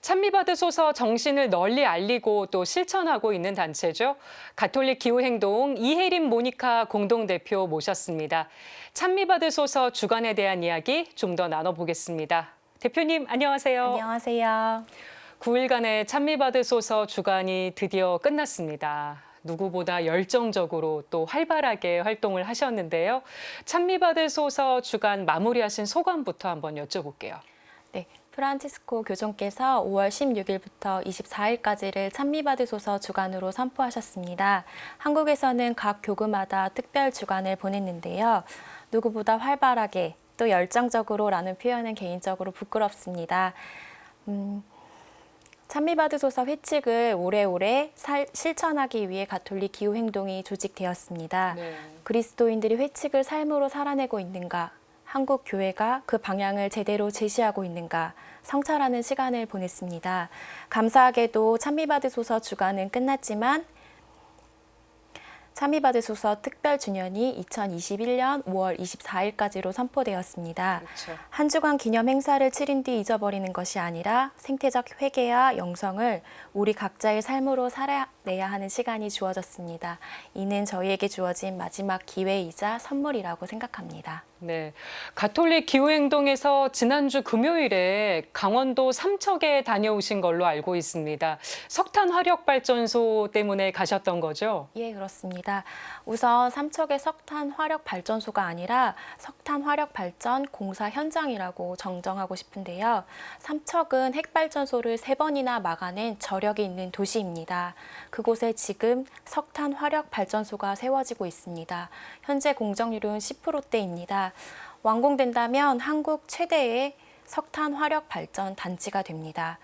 찬미받으소서 정신을 널리 알리고 또 실천하고 있는 단체죠. 가톨릭 기후행동 이혜림 모니카 공동대표 모셨습니다. 찬미받으소서 주간에 대한 이야기 좀 더 나눠보겠습니다. 대표님 안녕하세요. 안녕하세요. 9일간의 찬미받으소서 주간이 드디어 끝났습니다. 누구보다 열정적으로 또 활발하게 활동을 하셨는데요. 찬미받으소서 주간 마무리하신 소감부터 한번 여쭤볼게요. 네, 프란치스코 교종께서 5월 16일부터 24일까지를 찬미받으소서 주간으로 선포하셨습니다. 한국에서는 각 교구마다 특별 주간을 보냈는데요. 누구보다 활발하게 또 열정적으로라는 표현은 개인적으로 부끄럽습니다. 찬미받으소서 회칙을 오래오래 실천하기 위해 가톨릭 기후행동이 조직되었습니다. 네. 그리스도인들이 회칙을 삶으로 살아내고 있는가, 한국 교회가 그 방향을 제대로 제시하고 있는가 성찰하는 시간을 보냈습니다. 감사하게도 찬미받으소서 주간은 끝났지만 찬미받으소서 특별 주년이 2021년 5월 24일까지로 선포되었습니다. 그렇죠. 한 주간 기념 행사를 치른 뒤 잊어버리는 것이 아니라 생태적 회개와 영성을 우리 각자의 삶으로 살아내야 하는 시간이 주어졌습니다. 이는 저희에게 주어진 마지막 기회이자 선물이라고 생각합니다. 네, 가톨릭 기후행동에서 지난주 금요일에 강원도 삼척에 다녀오신 걸로 알고 있습니다. 석탄 화력 발전소 때문에 가셨던 거죠? 예, 그렇습니다. 우선 삼척의 석탄 화력 발전소가 아니라 석탄 화력 발전 공사 현장이라고 정정하고 싶은데요. 삼척은 핵발전소를 3번이나 막아낸 저력이 있는 도시입니다. 그곳에 지금 석탄 화력 발전소가 세워지고 있습니다. 현재 공정률은 10%대입니다. 완공된다면 한국 최대의 석탄 화력 발전 단지가 됩니다.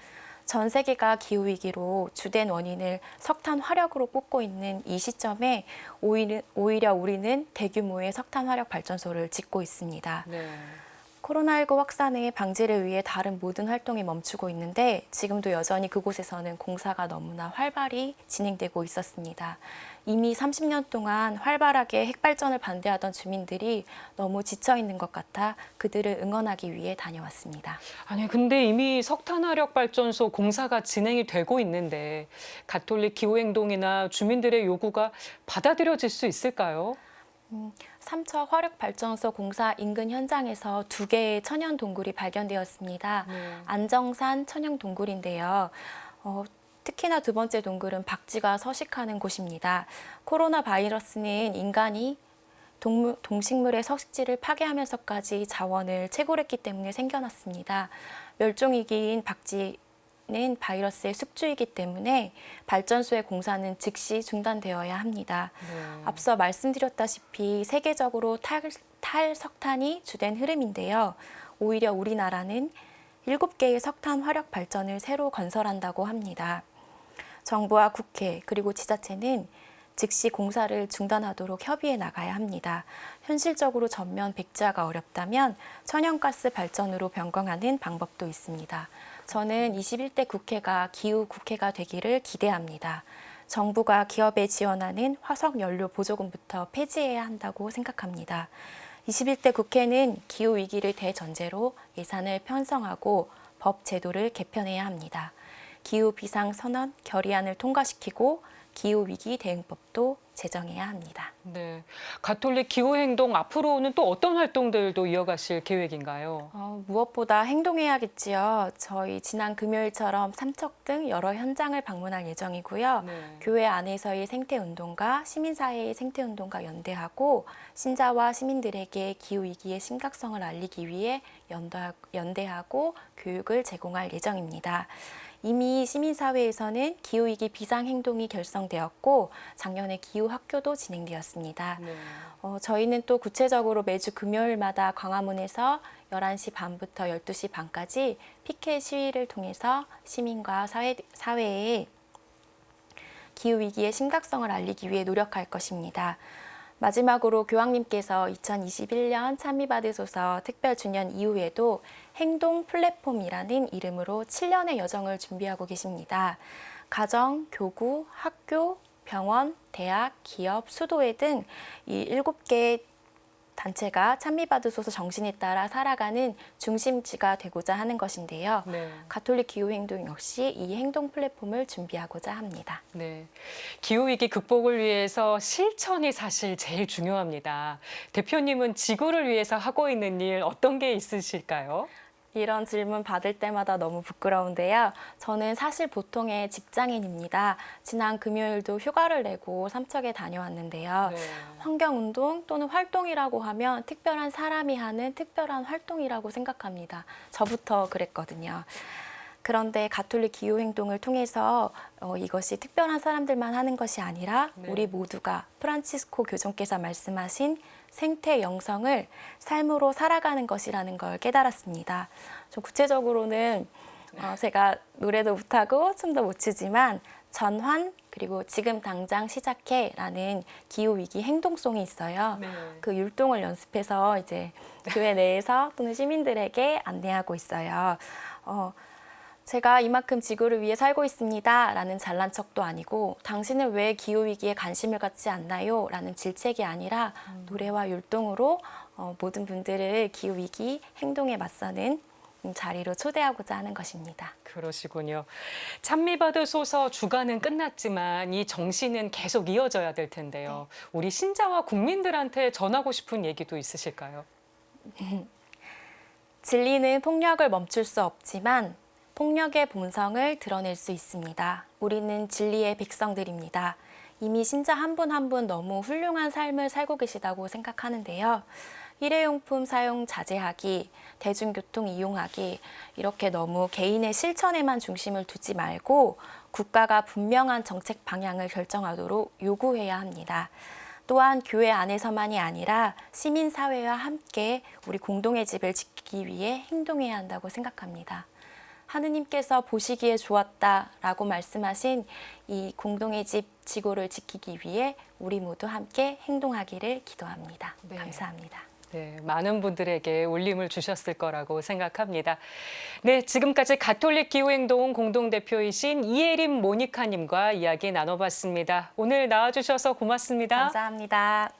전 세계가 기후위기로 주된 원인을 석탄 화력으로 꼽고 있는 이 시점에 오히려 우리는 대규모의 석탄 화력 발전소를 짓고 있습니다. 네. 코로나19 확산의 방지를 위해 다른 모든 활동이 멈추고 있는데 지금도 여전히 그곳에서는 공사가 너무나 활발히 진행되고 있었습니다. 이미 30년 동안 활발하게 핵발전을 반대하던 주민들이 너무 지쳐있는 것 같아 그들을 응원하기 위해 다녀왔습니다. 아니, 근데 이미 석탄화력 발전소 공사가 진행이 되고 있는데 가톨릭 기후행동이나 주민들의 요구가 받아들여질 수 있을까요? 삼척 화력발전소 공사 인근 현장에서 2개의 천연 동굴이 발견되었습니다. 안정산 천연 동굴인데요. 특히나 2번째 동굴은 박쥐가 서식하는 곳입니다. 코로나 바이러스는 인간이 동식물의 서식지를 파괴하면서까지 자원을 채굴했기 때문에 생겨났습니다. 멸종위기인 박쥐는 바이러스의 숙주이기 때문에 발전소의 공사는 즉시 중단되어야 합니다. 앞서 말씀드렸다시피 세계적으로 탈석탄이 주된 흐름인데요. 오히려 우리나라는 7개의 석탄 화력 발전을 새로 건설한다고 합니다. 정부와 국회 그리고 지자체는 즉시 공사를 중단하도록 협의해 나가야 합니다. 현실적으로 전면 백지화가 어렵다면 천연가스 발전으로 변경하는 방법도 있습니다. 저는 21대 국회가 기후 국회가 되기를 기대합니다. 정부가 기업에 지원하는 화석 연료 보조금부터 폐지해야 한다고 생각합니다. 21대 국회는 기후 위기를 대전제로 예산을 편성하고 법 제도를 개편해야 합니다. 기후 비상 선언 결의안을 통과시키고 기후 위기 대응법도 제정해야 합니다. 네, 가톨릭 기후행동 앞으로는 또 어떤 활동들도 이어가실 계획인가요? 무엇보다 행동해야겠지요. 저희 지난 금요일처럼 삼척 등 여러 현장을 방문할 예정이고요. 네. 교회 안에서의 생태운동과 시민사회의 생태운동과 연대하고 신자와 시민들에게 기후위기의 심각성을 알리기 위해 연대하고 교육을 제공할 예정입니다. 이미 시민사회에서는 기후위기 비상행동이 결성되었고 작년에 기후학교도 진행되었습니다. 네. 저희는 또 구체적으로 매주 금요일마다 광화문에서 11시 반부터 12시 반까지 피켓 시위를 통해서 시민과 사회에 기후위기의 심각성을 알리기 위해 노력할 것입니다. 마지막으로 교황님께서 2021년 찬미받으소서 특별주년 이후에도 행동 플랫폼이라는 이름으로 7년의 여정을 준비하고 계십니다. 가정, 교구, 학교, 병원, 대학, 기업, 수도회 등 이 7개 단체가 찬미받으소서 정신에 따라 살아가는 중심지가 되고자 하는 것인데요. 네. 가톨릭 기후행동 역시 이 행동 플랫폼을 준비하고자 합니다. 네. 기후위기 극복을 위해서 실천이 사실 제일 중요합니다. 대표님은 지구를 위해서 하고 있는 일 어떤 게 있으실까요? 이런 질문 받을 때마다 너무 부끄러운데요. 저는 사실 보통의 직장인입니다. 지난 금요일도 휴가를 내고 삼척에 다녀왔는데요. 네. 환경운동 또는 활동이라고 하면 특별한 사람이 하는 특별한 활동이라고 생각합니다. 저부터 그랬거든요. 그런데 가톨릭 기후행동을 통해서 이것이 특별한 사람들만 하는 것이 아니라 네. 우리 모두가 프란치스코 교宗께서 말씀하신 생태 영성을 삶으로 살아가는 것이라는 걸 깨달았습니다. 좀 구체적으로는 제가 노래도 못하고 춤도 못 추지만 전환 그리고 지금 당장 시작해라는 기후위기 행동송이 있어요. 네. 그 율동을 연습해서 이제 교회 내에서 또는 시민들에게 안내하고 있어요. 제가 이만큼 지구를 위해 살고 있습니다 라는 잘난 척도 아니고 당신은 왜 기후위기에 관심을 갖지 않나요? 라는 질책이 아니라 노래와 율동으로 모든 분들을 기후위기 행동에 맞서는 자리로 초대하고자 하는 것입니다. 그러시군요. 찬미받으소서 주간은 끝났지만 이 정신은 계속 이어져야 될 텐데요. 우리 신자와 국민들한테 전하고 싶은 얘기도 있으실까요? 진리는 폭력을 멈출 수 없지만 폭력의 본성을 드러낼 수 있습니다. 우리는 진리의 백성들입니다. 이미 신자 한 분 한 분 너무 훌륭한 삶을 살고 계시다고 생각하는데요. 일회용품 사용 자제하기, 대중교통 이용하기, 이렇게 너무 개인의 실천에만 중심을 두지 말고 국가가 분명한 정책 방향을 결정하도록 요구해야 합니다. 또한 교회 안에서만이 아니라 시민사회와 함께 우리 공동의 집을 지키기 위해 행동해야 한다고 생각합니다. 하느님께서 보시기에 좋았다라고 말씀하신 이 공동의 집 지구를 지키기 위해 우리 모두 함께 행동하기를 기도합니다. 네. 감사합니다. 네, 많은 분들에게 울림을 주셨을 거라고 생각합니다. 네, 지금까지 가톨릭 기후행동 공동대표이신 이혜림 모니카님과 이야기 나눠봤습니다. 오늘 나와주셔서 고맙습니다. 감사합니다.